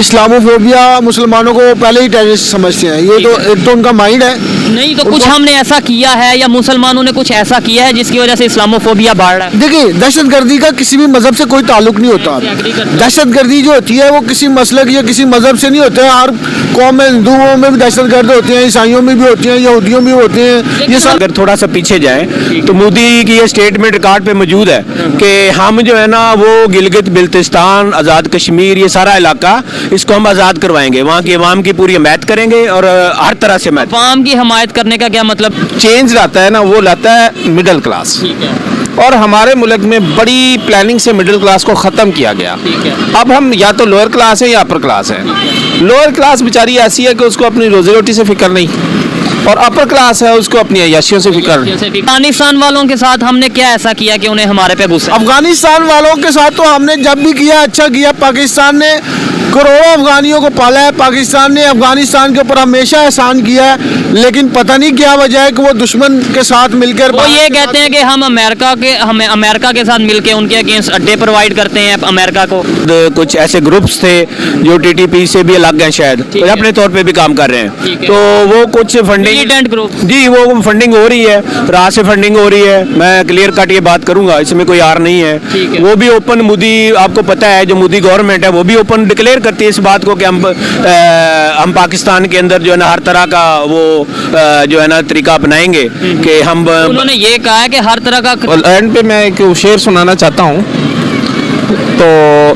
Islamophobia मुसलमानों को पहले ही टेररिस्ट समझते हैं। ये तो एक तो उनका माइंड है। नहीं तो कुछ हमने ऐसा किया है या मुसलमानों ने कुछ ऐसा किया है जिसकी वजह से इस्लामोफोबिया बढ़ रहा है? देखिए, दहशतगर्दी का किसी भी मजहब से कोई ताल्लुक नहीं होता। दहशतगर्दी जो होती है वो किसी मसलक या किसी मजहब से नहीं होता है। हर कौम में, हिंदुओं में भी दहशतगर्द होते हैं, ईसाइयों में भी होते हैं, यहूदियों में भी होते हैं। ये सब अगर थोड़ा सा पीछे जाएं तो मोदी की ये स्टेटमेंट रिकॉर्ड पे मौजूद है कि हम जो है ना वो गिलगित बिल्तिस्तान, आज़ाद कश्मीर, ये सारा इलाका इसको हम आज़ाद करवाएंगे, वहाँ की अवाम की पूरी हिमायत करेंगे और हर तरह से हिमायत। अवाम की हमायत करने का क्या मतलब? चेंज लाता है ना, वो लाता है मिडिल क्लास। ठीक है, और हमारे मुल्क में बड़ी प्लानिंग से मिडिल क्लास को ख़त्म किया गया। ठीक है। अब हम या तो लोअर क्लास है या अपर क्लास है। लोअर क्लास बेचारी ऐसी है कि उसको अपनी रोजी रोटी से फिक्र नहीं, और अपर क्लास है उसको अपनी अय्याशियों से फिक्र। अफगानिस्तान वालों के साथ हमने क्या ऐसा किया कि उन्हें हमारे पे गुस्सा? अफगानिस्तान वालों के साथ तो हमने जब भी किया अच्छा किया। पाकिस्तान ने करोड़ों अफगानियों को पाला है। पाकिस्तान ने अफगानिस्तान के ऊपर हमेशा एहसान किया है, लेकिन पता नहीं क्या वजह है कि वो दुश्मन के साथ मिलकर वो ये कहते हैं कि हम अमेरिका के साथ मिलकर उनके अगेंस्ट अड्डे प्रोवाइड करते हैं अमेरिका को। कुछ ऐसे ग्रुप्स थे जो टीटीपी से भी अलग हैं, शायद तो अपने तौर पे भी काम कर रहे हैं, तो वो कुछ फंडिंग ग्रुप जी वो फंडिंग हो रही है, रात से फंडिंग हो रही है। मैं क्लियर कट ये बात करूंगा, इसमें कोई आर नहीं है। वो भी ओपन, मोदी आपको पता है जो मोदी गवर्नमेंट है वो भी ओपन डिक्लेयर करती है इस बात को कि हम पाकिस्तान के अंदर जो है ना हर तरह का वो जो है ना तरीका अपनाएंगे कि हम। उन्होंने ये कहा है कि हर तरह का। एंड पे मैं एक शेर सुनाना चाहता हूँ, तो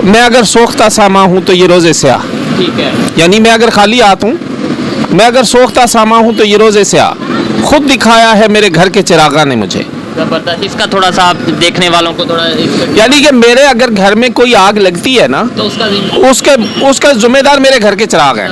मैं अगर सोख्ता सामा हूँ तो ये रोज़े स्याह। ठीक है, यानी मैं अगर खाली हाथ हूँ, मैं अगर सोख्ता सामा हूँ तो ये रोज़े स्याह, खुद दिखाया है मेरे घर के चिरागा ने मुझे। जबरदस्त। इसका थोड़ा सा आप देखने वालों को थोड़ा यानी कि मेरे अगर घर में कोई आग लगती है ना तो उसका जिम्मेदार मेरे घर के चिराग हैं।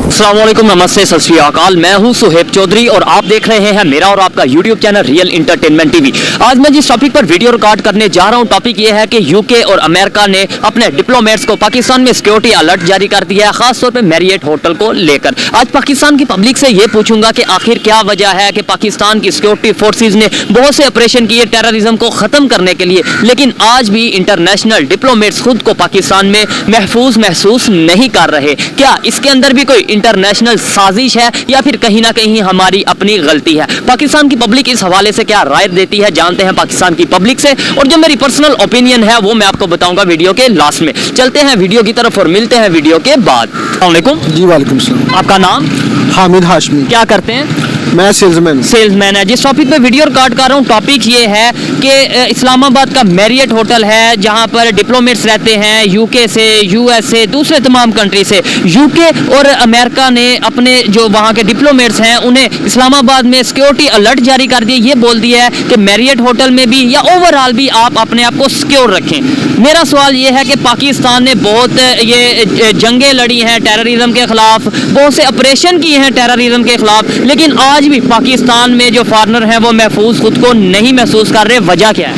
अस्सलाम वालेकुम, नमस्ते, सत श्री अकाल। मैं हूं सुहेब चौधरी और आप देख रहे हैं मेरा और आपका YouTube channel real entertainment TV. आज मैं जिस टॉपिक पर वीडियो रिकॉर्ड करने जा रहा हूं, टॉपिक ये है कि यूके और अमेरिका ने अपने डिप्लोमेट्स को पाकिस्तान में सिक्योरिटी अलर्ट जारी कर दिया है, खासतौर पर मैरियट होटल को लेकर। आज पाकिस्तान की पब्लिक से ये पूछूंगा कि आखिर क्या वजह है कि पाकिस्तान की सिक्योरिटी फोर्सेज ने बहुत से ऑपरेशन किए टेररिज्म को खत्म करने के लिए, लेकिन आज भी इंटरनेशनल डिप्लोमेट्स खुद को पाकिस्तान में महफूज महसूस नहीं कर रहे। क्या इसके अंदर भी कोई इंटरनेशनल साजिश है या फिर कहीं ना कहीं हमारी अपनी गलती है? पाकिस्तान की पब्लिक इस हवाले से क्या राय देती है, जानते हैं पाकिस्तान की पब्लिक से। और जो मेरी पर्सनल ओपिनियन है वो मैं आपको बताऊंगा वीडियो के लास्ट में। चलते हैं वीडियो की तरफ और मिलते हैं वीडियो के बाद। अस्सलाम वालेकुम। जी वालेकुम सलाम। आपका नाम? हामिद हाशमी। क्या करते हैं? मैं सेल्समैन है। जिस टॉपिक पे वीडियो रिकॉर्ड कर रहा हूँ, टॉपिक ये है कि इस्लामाबाद का मैरियट होटल है जहाँ पर डिप्लोमेट्स रहते हैं यूके से, यूएस से, दूसरे तमाम कंट्री से। यूके और अमेरिका ने अपने जो वहाँ के डिप्लोमेट्स हैं उन्हें इस्लामाबाद में सिक्योरिटी अलर्ट जारी कर दिया। ये बोल दिया है कि मैरियट होटल में भी या ओवरऑल भी आप अपने आप को सिक्योर रखें। मेरा सवाल ये है कि पाकिस्तान ने बहुत ये जंगें लड़ी हैं टेररिज्म के खिलाफ, बहुत से ऑपरेशन किए हैं टेररिज्म के खिलाफ, लेकिन आज भी पाकिस्तान में जो फॉरेनर हैं वो महफूज खुद को नहीं महसूस कर रहे। वजह क्या है?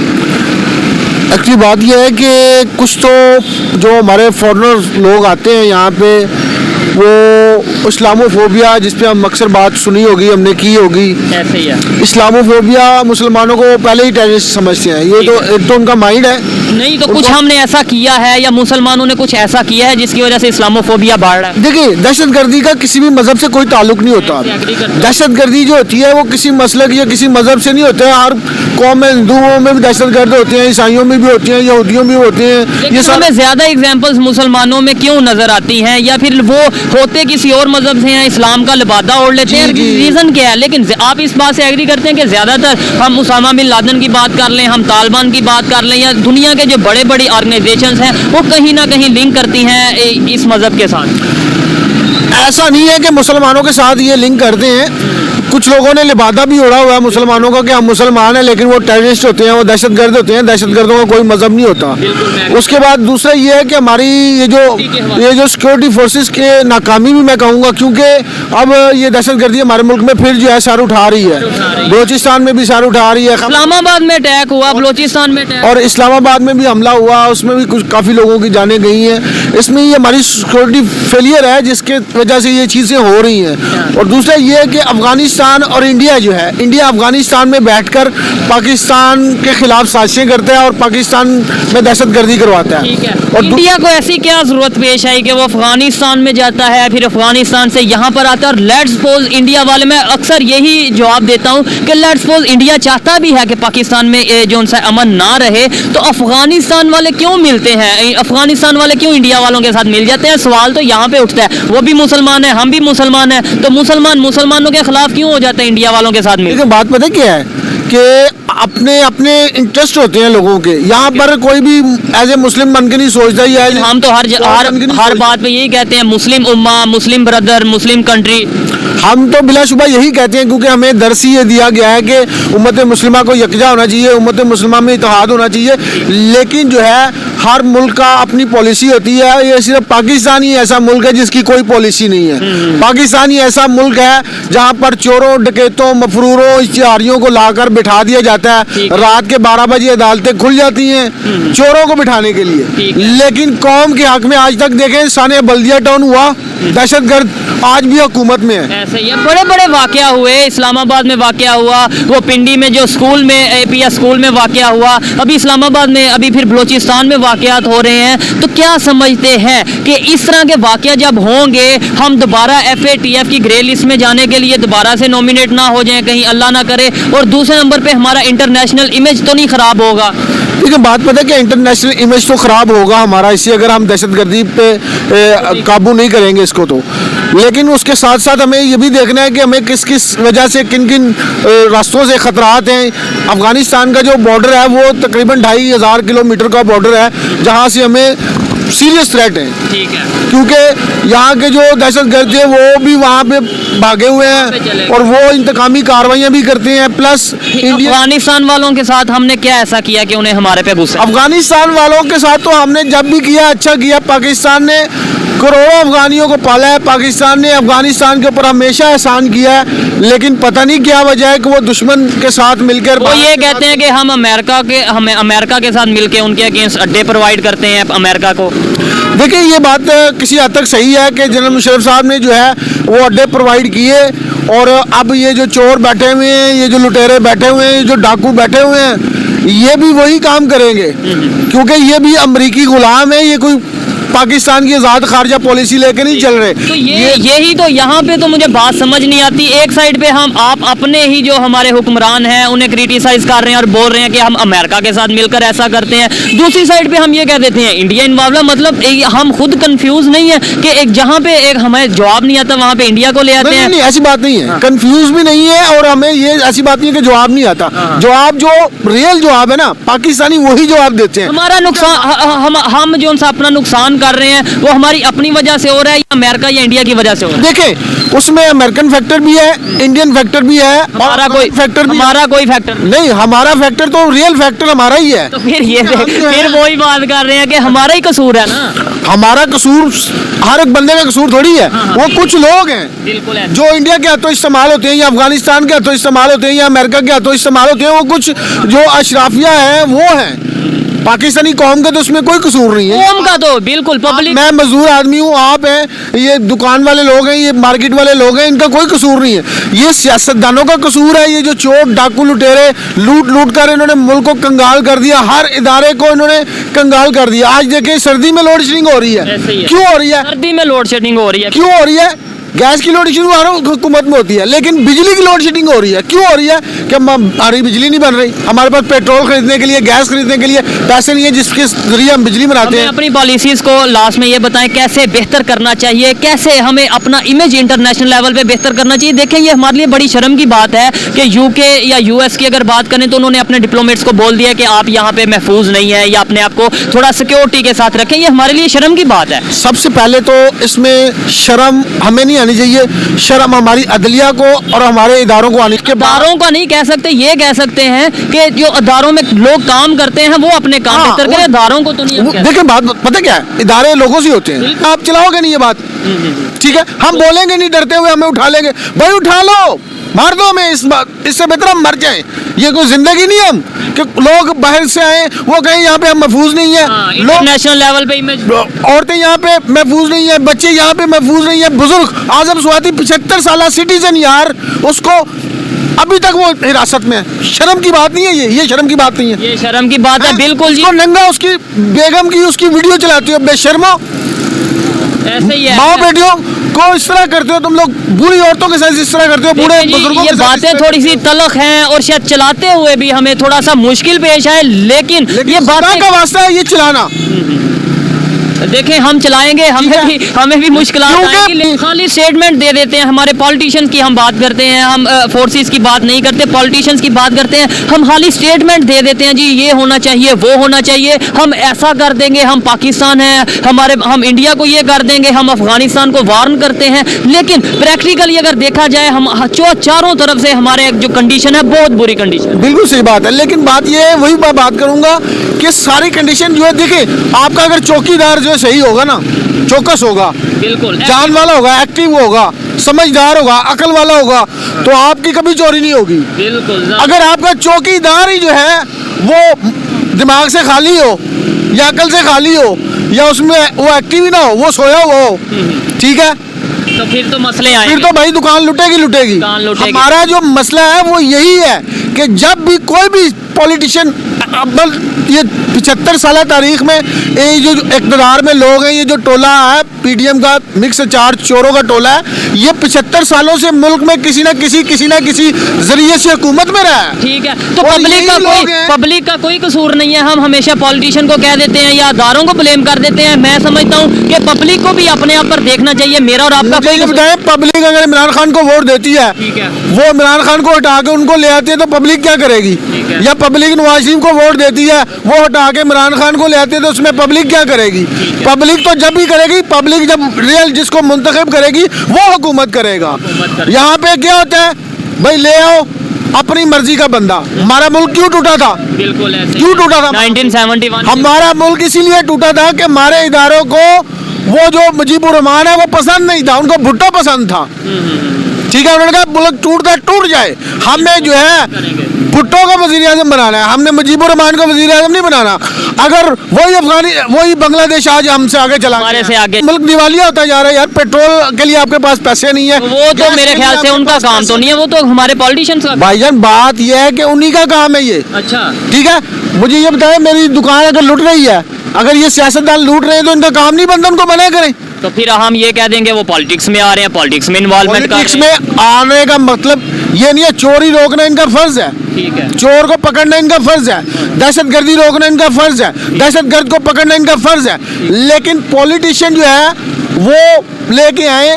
एक्चुअली बात यह है कि कुछ तो जो हमारे फॉरेनर लोग आते हैं यहाँ पे, वो इस्लामोफोबिया जिस पे हम अक्सर बात सुनी होगी, हमने की होगी। ऐसे ही है। इस्लामोफोबिया मुसलमानों को पहले ही टेररिस्ट समझते हैं। ये तो एक तो उनका माइंड है। नहीं तो कुछ हमने ऐसा किया है या मुसलमानों ने कुछ ऐसा किया है जिसकी वजह से इस्लामोफोबिया बढ़ रहा है? देखिए, दहशतगर्दी का किसी भी मजहब से कोई ताल्लुक नहीं होता। दहशतगर्दी जो होती है वो किसी मसलक या किसी मजहब से नहीं होता है। हर कौम में, हिंदुओं में भी दहशतगर्द होते हैं, ईसाइयों में भी होते हैं, यहूदियों में भी होते हैं। ये हमें ज्यादा एग्जांपल्स मुसलमानों में क्यों नजर आती हैं, या फिर वो होते किसी और मजहब से हैं, इस्लाम का लिबादा ओढ़ लेते हैं? रीजन क्या है? लेकिन आप इस बात से एग्री करते हैं कि ज्यादातर हम उसामा बिन लादेन की बात कर लें, हम तालिबान की बात कर लें, या दुनिया के जो बड़े बड़ी ऑर्गेनाइजेशंस हैं वो कहीं ना कहीं लिंक करती हैं इस मजहब के साथ? ऐसा नहीं है कि मुसलमानों के साथ ये लिंक करते हैं। कुछ लोगों ने लिबादा भी ओढ़ा हुआ है मुसलमानों का कि हम मुसलमान हैं, लेकिन वो टेररिस्ट होते हैं, वो दहशतगर्द होते हैं। दहशतगर्दों का कोई मजहब नहीं होता। उसके बाद दूसरा ये है कि हमारी ये जो सिक्योरिटी फोर्सेस के नाकामी भी मैं कहूँगा, क्योंकि अब ये दहशतगर्दी हमारे मुल्क में फिर जो है सर उठा रही है। बलोचिस्तान में भी सर उठा रही है। इस्लामाबाद में अटैक हुआ, बलोचिस्तान में अटैक, और इस्लामाबाद में भी हमला हुआ, उसमें भी कुछ काफ़ी लोगों की जानें गई हैं। इसमें ये हमारी सिक्योरिटी फेलियर है जिसके वजह से ये चीज़ें हो रही हैं। और दूसरा ये है कि अफगानिस्तान पाकिस्तान और इंडिया जो है, इंडिया अफगानिस्तान में बैठकर पाकिस्तान के खिलाफ साजिशें करता है और पाकिस्तान में दहशतगर्दी करवाता है। ठीक है, और इंडिया को ऐसी क्या जरूरत पेश आई कि वो अफगानिस्तान में जाता है, फिर अफगानिस्तान से यहाँ पर आता है? और लेट्स सपोज इंडिया वाले, मैं अक्सर यही जवाब देता हूँ कि लेट्स सपोज इंडिया चाहता भी है कि पाकिस्तान में जो उनसे अमन ना रहे, तो अफगानिस्तान वाले क्यों मिलते हैं? अफगानिस्तान वाले क्यों इंडिया वालों के साथ मिल जाते हैं? सवाल तो यहाँ पे उठता है। वो भी मुसलमान है, हम भी मुसलमान हैं, तो मुसलमान मुसलमानों के खिलाफ क्यों हो जाते हैं इंडिया वालों के साथ मिल? देखिए बात पता क्या है कि अपने अपने इंटरेस्ट होते हैं लोगों के। यहाँ पर कोई भी एज ए मुस्लिम बन के नहीं सोचता ही है। हम तो हर बात पे यही कहते हैं, मुस्लिम उम्मा, मुस्लिम ब्रदर, मुस्लिम कंट्री। हम तो बिलाशुबा यही कहते हैं, क्योंकि हमें दर्स ये दिया गया है कि उम्मत मुस्लिमा को यकजा होना चाहिए, उम्मत मुस्लिमा में इत्तेहाद होना चाहिए। लेकिन जो है हर मुल्क का अपनी पॉलिसी होती है। ये सिर्फ पाकिस्तान ही ऐसा मुल्क है जिसकी कोई पॉलिसी नहीं है। पाकिस्तान ही ऐसा मुल्क है जहाँ पर चोरों, डकैतों, मफरूरों, इश्तिहारियों को लाकर बिठा दिया जाता है। रात के 12 बजे अदालतें खुल जाती हैं चोरों को बिठाने के लिए। लेकिन कौम के हक में आज तक देखें, साने बल्दिया टाउन हुआ, दहशतगर्द आज भी हुकूमत में है। ऐसे ही बड़े बड़े वाकया हुए, इस्लामाबाद में वाकया हुआ, वो पिंडी में जो स्कूल में एपीएस स्कूल में वाकया हुआ, अभी इस्लामाबाद में, अभी फिर बलूचिस्तान में वाकयात हो रहे हैं। तो क्या समझते हैं कि इस तरह के वाकया जब होंगे, हम दोबारा FATF की ग्रे लिस्ट में जाने के लिए दोबारा से नॉमिनेट ना हो जाएं कहीं, अल्लाह ना करे, और दूसरे नंबर पे हमारा इंटरनेशनल इमेज तो नहीं खराब होगा? देखिए बात पता है कि इंटरनेशनल इमेज तो खराब होगा हमारा इसी, अगर हम दहशतगर्दी पे काबू नहीं करेंगे इसको तो। लेकिन उसके साथ साथ हमें ये भी देखना है कि हमें किस किस वजह से, किन किन रास्तों से ख़तरात हैं। अफ़गानिस्तान का जो बॉर्डर है वो तकरीबन 2500 किलोमीटर का बॉर्डर है, जहाँ से हमें सीरियस थ्रेट है। ठीक है, क्योंकि यहाँ के जो दहशतगर्द हैं वो भी वहाँ पे भागे हुए हैं और वो इंतकामी कार्रवाइयाँ भी करते हैं। प्लस इंडिया, अफगानिस्तान वालों के साथ हमने क्या ऐसा किया कि उन्हें हमारे पे गुस्सा? अफगानिस्तान वालों के साथ तो हमने जब भी किया अच्छा किया। पाकिस्तान ने करोड़ों अफगानियों को पाला है, पाकिस्तान ने अफगानिस्तान के ऊपर हमेशा एहसान किया है। लेकिन पता नहीं क्या वजह है कि वो दुश्मन के साथ मिलकर, वो ये कहते हैं कि हम अमेरिका के साथ मिलकर उनके अगेंस्ट अड्डे प्रोवाइड करते हैं अमेरिका को। देखिए ये बात किसी हद तक सही है कि जनरल मुशर्रफ साहब ने जो है वो अड्डे प्रोवाइड किए, और अब ये जो चोर बैठे हुए हैं, ये जो लुटेरे बैठे हुए हैं, ये जो डाकू बैठे हुए हैं, ये भी वही काम करेंगे, क्योंकि ये भी अमरीकी गुलाम है। ये कोई पाकिस्तान की आज़ाद खारजा पॉलिसी लेके नहीं चल रहे। तो यही तो यहाँ पे तो मुझे बात समझ नहीं आती। एक साइड पे आप अपने ही जो हमारे हुक्मरान हैं उन्हें क्रिटिसाइज कर रहे हैं और बोल रहे हैं कि हम अमेरिका के साथ मिलकर ऐसा करते हैं, दूसरी साइड पे हम ये कह देते हैं इंडिया इन्वॉल्व है। मतलब हम खुद कंफ्यूज नहीं है कि एक जहाँ पे एक हमें जवाब नहीं आता वहाँ पे इंडिया को ले आते हैं? नहीं, ऐसी बात नहीं है, कंफ्यूज भी नहीं है, और हमें ये ऐसी बात नहीं है कि जवाब नहीं आता। जवाब जो रियल जवाब है ना, पाकिस्तानी वही जवाब देते हैं। हमारा नुकसान, हम जो उनसे अपना नुकसान कर रहे हैं वो हमारी अपनी वजह से हो रहा है या अमेरिका या इंडिया की वजह से हो रहा है? देखें उसमें अमेरिकन फैक्टर भी है, इंडियन फैक्टर भी है, हमारा कोई फैक्टर नहीं। हमारा फैक्टर तो रियल फैक्टर हमारा ही है। तो फिर वही बात कर रहे हैं कि हमारा ही कसूर है ना। हमारा कसूर हर एक बंदे का कसूर थोड़ी है। वो कुछ लोग हैं बिल्कुल है, जो इंडिया के हाथों इस्तेमाल होते हैं या अफगानिस्तान के हाथों इस्तेमाल होते हैं या अमेरिका के हाथों इस्तेमाल होते हैं। वो कुछ जो अशराफिया है वो हैं, पाकिस्तानी कौम का तो उसमें कोई कसूर नहीं है। कौम का तो बिल्कुल पब्लिक, मैं मजदूर आदमी हूँ, आप हैं, ये दुकान वाले लोग हैं, ये मार्केट वाले लोग हैं, इनका कोई कसूर नहीं है। ये सियासतदानों का कसूर है। ये जो चोर डाकू लुटेरे लूट कर इन्होंने मुल्क को कंगाल कर दिया, हर इदारे को इन्होंने कंगाल कर दिया। आज देखिए सर्दी में लोड शेडिंग हो रही है, क्यों हो रही है? सर्दी में लोड शेडिंग हो रही है, क्यों हो रही है? गैस की लोड शेडिंग हर हुकूमत में होती है, लेकिन बिजली की लोड शेडिंग हो रही है। क्यों हो रही है? कि हमारी बिजली नहीं बन रही, हमारे पास पेट्रोल खरीदने के लिए, गैस खरीदने के लिए पैसे नहीं है जिसके जरिए हम बिजली बनाते हैं। अपनी पॉलिसीज को लास्ट में ये बताएं कैसे बेहतर करना चाहिए, कैसे हमें अपना इमेज इंटरनेशनल लेवल पे बेहतर करना चाहिए। देखें ये हमारे लिए बड़ी शर्म की बात है कि यूके या यूएस की अगर बात करें तो उन्होंने अपने डिप्लोमेट्स को बोल दिया कि आप यहाँ पे महफूज नहीं है या अपने आप को थोड़ा सिक्योरिटी के साथ रखें। ये हमारे लिए शर्म की बात है। सबसे पहले तो इसमें शर्म हमें नहीं आनी चाहिए, शर्म हमारी अदलिया को और हमारे इदारों को आने के बाद। इदारों का नहीं कह सकते, ये कह सकते हैं कि जो इदारों में लोग काम करते हैं वो अपने काम बेहतर करें, इदारों को तो नहीं। देखिए बात पता क्या है, इदारे लोगों से होते हैं। आप चलाओगे नहीं ये बात, ठीक है? हम बोलेंगे नहीं डरते हुए, हमें उठा लेंगे। भाई उठा लो, मार दो हमें, इससे बेहतर हम मर जाएं। ये कोई जिंदगी नहीं है हम कि लोग बाहर से आए वो कहें यहाँ पे हम महफूज नहीं है। लोग इंटरनेशनल लेवल पे इमेज, औरतें यहाँ पे महफूज नहीं है, बच्चे यहाँ पे महफूज नहीं है, बुजुर्ग आजम स्वाति 75 साल सिटीजन यार, उसको अभी तक वो हिरासत में है। शर्म की बात नहीं है ये शर्म की बात नहीं है, ये शर्म की बात है बिल्कुल जी। उसको नंगा उसकी बेगम की उसकी वीडियो चलाती हो, बेशर्मो। ऐसे ही है, माँ बेटियों को इस तरह करते हो तुम लोग, बूढ़ी औरतों के साथ इस तरह करते हो, बूढ़े देखिए जी, बुजुर्गों ये के साथ इस बातें तरह थोड़ी सी तलख हैं और शायद चलाते हुए भी हमें थोड़ा सा मुश्किल पेश आए, लेकिन ये खुदा बातें का वास्ता है ये चलाना। देखें हम चलाएंगे, हमें भी मुश्किलात क्योंकि- आएंगी, लेकिन खाली स्टेटमेंट दे देते हैं। हमारे पॉलिटिशियंस की हम बात करते हैं, हम फोर्सेस की बात नहीं करते, पॉलिटिशियंस की बात करते हैं, हम खाली स्टेटमेंट दे देते हैं जी ये होना चाहिए वो होना चाहिए, हम ऐसा कर देंगे, हम पाकिस्तान है हम इंडिया को ये कर देंगे, हम अफगानिस्तान को वार्न करते हैं। लेकिन प्रैक्टिकली अगर देखा जाए हम चारों तरफ से हमारे जो कंडीशन है बहुत बुरी कंडीशन। बिल्कुल सही बात है, लेकिन बात ये है, वही बात करूंगा कि सारी कंडीशन जो है, देखिए आपका अगर चौकीदार जो है सही होगा ना, चौकस होगा, बिल्कुल जान वाला होगा, एक्टिव होगा, समझदार होगा, अकल वाला होगा, तो आपकी कभी चोरी नहीं होगी। बिल्कुल अगर आपका चौकीदार ही जो है वो दिमाग से खाली हो या अकल से खाली हो या उसमें वो एक्टिव ही ना हो, वो सोया हुआ हो, ठीक है, तो फिर तो मसले फिर आएंगे। तो भाई दुकान लुटेगी। दुकान लुटेगी। हमारा जो मसला है वो यही है कि जब भी कोई भी पॉलिटिशियन, ये 75 साल तारीख में ये जो इक़्तिदार में लोग हैं, ये जो टोला है पीडीएम का मिक्स चार चोरों का टोला है, ये 75 सालों से मुल्क में किसी ना किसी जरिए से हुकूमत में रहा है। ठीक है, तो और पब्लिक यही का लोग हैं। पब्लिक का कोई कसूर नहीं है। हम हमेशा पॉलिटिशियन को कह देते हैं या अदारों को ब्लेम कर देते हैं। मैं समझता हूँ कि पब्लिक को भी अपने आप पर देखना चाहिए। मेरा और आपका कोई कसूर- बताए, पब्लिक अगर इमरान खान को वोट देती है, ठीक है। वो इमरान खान को हटा के उनको ले आती है, तो पब्लिक क्या करेगी? ठीक है। या पब्लिक नवाज शरीफ को वोट देती है, वो हटा के इमरान खान को ले आती है, तो उसमें पब्लिक क्या करेगी? पब्लिक तो जब भी करेगी, पब्लिक जब रियल जिसको मुंतखब करेगी वो हुकूमत करेगा। यहाँ पे क्या होता है भाई, ले आओ अपनी मर्जी का बंदा। हमारा मुल्क क्यों टूटा था? बिल्कुल ऐसे क्यों टूटा था? 1971 हमारा मुल्क इसीलिए टूटा था कि हमारे इदारों को वो जो मुजीबुर रहमान है वो पसंद नहीं था, उनको भुट्टो पसंद था। ठीक है, उन्होंने कहा मुल्क टूट जाए, हमें जो है भुट्टो को वजीर आजम बनाना है, हमने मुजीबुर रहमान को वजीर आजम नहीं बनाना। अगर वही बांग्लादेश आज हमसे आगे चला हमारे गया से है। आगे। मुल्क दिवालिया होता जा रहा है यार। पेट्रोल के लिए आपके पास पैसे नहीं है, वो तो गैस मेरे के लिए ख्याल से आपके उनका पास काम पैसे- तो नहीं है, वो तो हमारे पॉलिटिशियंस का। भाईजान बात यह है कि उन्हीं का काम है ये। अच्छा, ठीक है, मुझे ये बताएं, मेरी दुकान अगर लूट रही है, अगर ये सियासतदान लूट रहे हैं तो इनका काम नहीं बनता उनको मना करें। तो फिर हम ये कह देंगे वो पॉलिटिक्स में आ रहे हैं, पॉलिटिक्स में इन्वॉल्वमेंट कर पॉलिटिक्स रहे हैं। में आने का मतलब ये नहीं है, चोरी रोकना इनका फर्ज है, ठीक है, चोर को पकड़ना इनका फर्ज है, दहशतगर्दी रोकना इनका फर्ज है, दहशतगर्द को पकड़ना इनका फर्ज है। लेकिन पॉलिटिशियन जो है वो लेके आए,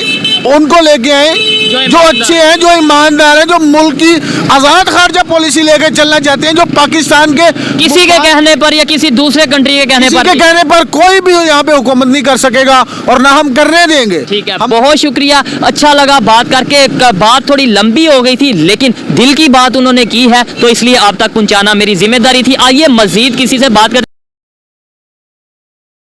उनको लेके आए जो अच्छे हैं, जो ईमानदार हैं, जो मुल्क की आज़ाद खारजा पॉलिसी लेकर चलना चाहते हैं, जो पाकिस्तान के किसी के कहने पर या किसी दूसरे कंट्री के कहने किसी पर के कहने पर कोई भी यहाँ पे हुकूमत नहीं कर सकेगा और ना हम करने देंगे। ठीक है, बहुत शुक्रिया, अच्छा लगा बात करके। बात थोड़ी लंबी हो गई थी लेकिन दिल की बात उन्होंने की है, तो इसलिए आप तक पहुंचाना मेरी जिम्मेदारी थी। आइए मजीद किसी से बात कर